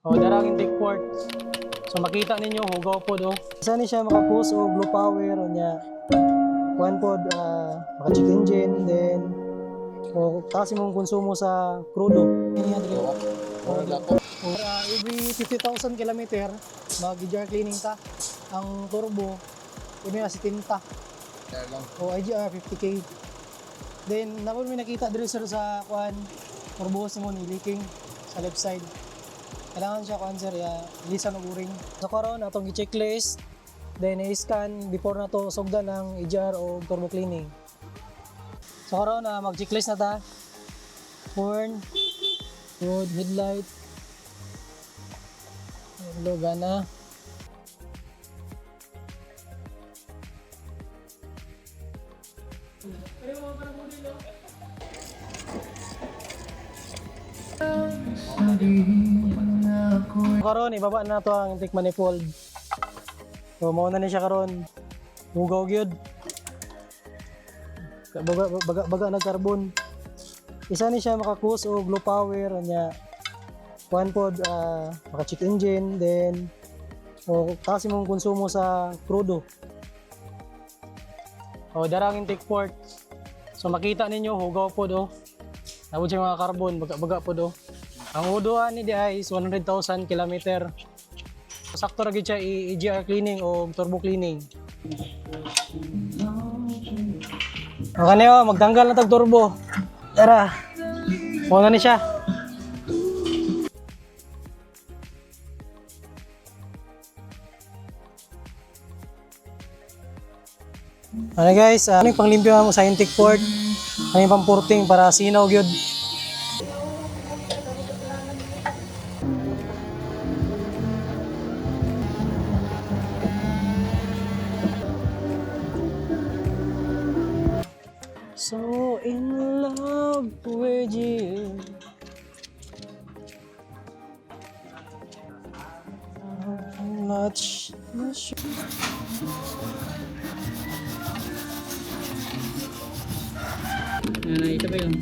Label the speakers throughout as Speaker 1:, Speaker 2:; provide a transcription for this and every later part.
Speaker 1: O darang intake port. So makita ninyo hugaw pod oh. Isa ni siya maka-push og low power unya. Kuan pod maka-check engine then o kasi mong konsumo sa crudo. Niya diri. Every 50,000 kilometer mag-IGR cleaning ta. Ang turbo ini na 70. O IGR 50k. Then napon may nakita diri sir sa kuan turbo hose mo ni leaking sa left side. Kailangan siya kuan sir ya lisan og uring. So karon atong i-checklist then i-scan before na to sugdan ang IGR o turbo cleaning. So karon mag-checklist na ta. Horn, hood, headlight, hello gana. Karon ibaba na to ang intake manifold. So mao na ni siya karon. Hugaw gyud. Baga na carbon. Isa ni siya maka-cruise og low power nya. Kuan pod maka-check engine then o kasi mong konsumo sa crudo. O darang intake port. So makita ninyo hugaw pod oh. Nawod siya mga carbon baga pod oh. Ang uduan ni di ay is 100,000 km. Sakto ra gid siya i-IGR cleaning o turbo cleaning. Okay na yun, magtanggal na tag turbo. Tara, muna ni siya. Ano guys, ano yung panglimpyo mo sa intake port? Ano yung pang-porting para sinaw gyud? So in love with you. Not sure. Ito ba yun?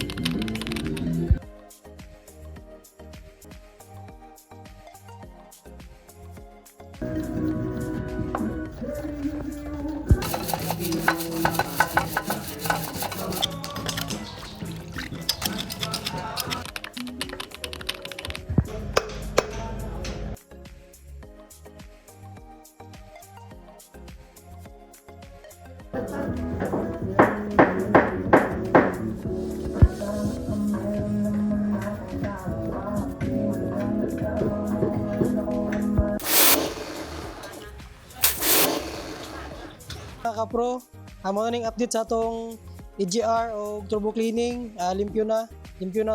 Speaker 1: Ka-pro, amo ning update sa atong IGR o turbo cleaning. Limpyo na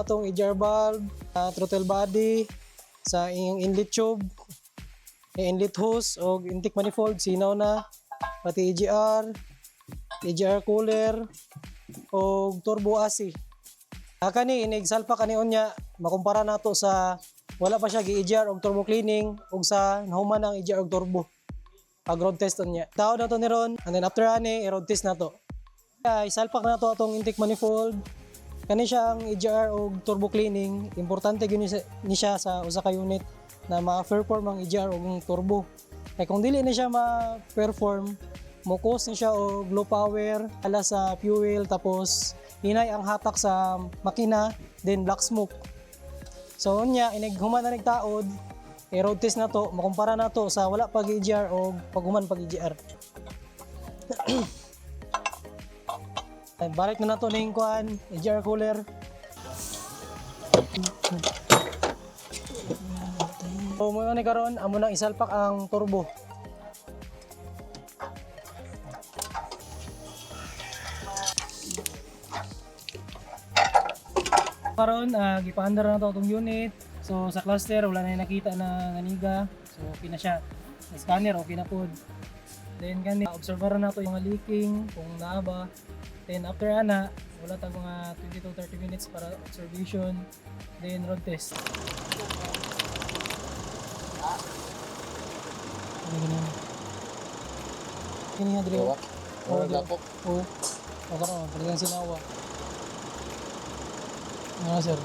Speaker 1: atong IGR valve, throttle body, sa iyong inlet tube, inlet hose o intake manifold sinaw na, pati IGR cooler o turbo AC. Kani inigsalpa kani unya makumpara nato sa wala pa siya gi-IGR og turbo cleaning ug sa nahuman ang IGR og turbo. Pag-road test niya. Tao na to ni Ron, and then after ani, i-road test na to. Isalpak na to atong intake manifold. Kani siya ang IGR o turbo cleaning. Importante gyud ni siya sa usa ka unit na ma-perform ang IGR o turbo. Kay kung dili na siya ma-perform, mo-cause ni siya og low power, ala sa fuel, tapos hinay ang hatak sa makina, then black smoke. So unya, inighuman na nagtaod, i-road test na to, makumpara na to sa wala pag IGR o paghuman pag IGR. Balik na to ning kuan, IGR cooler. So muna ni karon, amo nang isalpak ang turbo. Karon gipaandar na to atong unit. So sa cluster wala na nakita na nganiga. So okay na siya. Sa scanner okay na pod. Then kani obserbaran nato yung leaking kung naa ba. Then after ana wala tag mga 20 to 30 minutes para observation. Then road test. Kini nga diri. Oh, lapok. Oh. O karon talagang sinawa. Ano sir?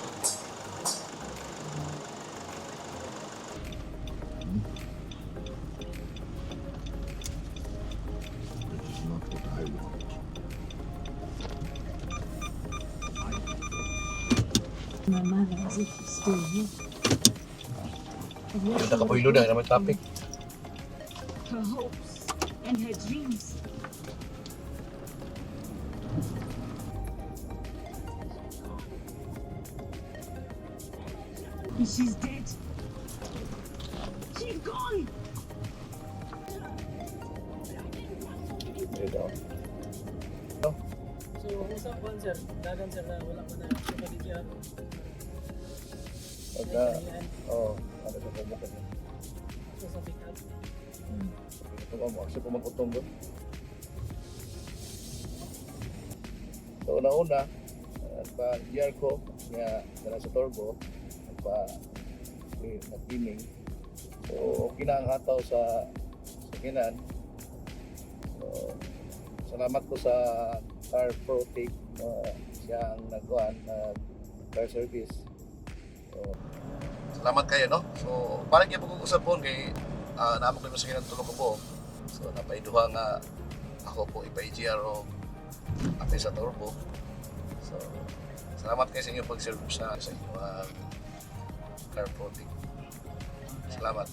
Speaker 2: my mother as if she's still here.
Speaker 3: Yung nakapuylo na, naman traffic.
Speaker 2: Her hopes and her dreams. She's dead. She's gone.
Speaker 1: So, usap po sir, dagan sir na wala pa na kapag-EGR.
Speaker 3: Pagka, oo, ano sa pumukan niya.
Speaker 1: So, sa pick-up.
Speaker 3: Ito ba mo, kasi pumagutong doon. So, una-una, pa-GR ko, nga sa turbo, nag-cleaning. So, kinahangataw sa sakinan. So, salamat ko sa Car Protec, siyang nagkuhan, car service. So, salamat kayo, no? So, parang kayo pag-uusap po kay naman ko yung sakinan tulong ko po. So, napaiduha nga ako po ipa-EGR o apay sa turbo. So, salamat kayo sa inyo pag-serve sa inyo Car Protec. Salamat.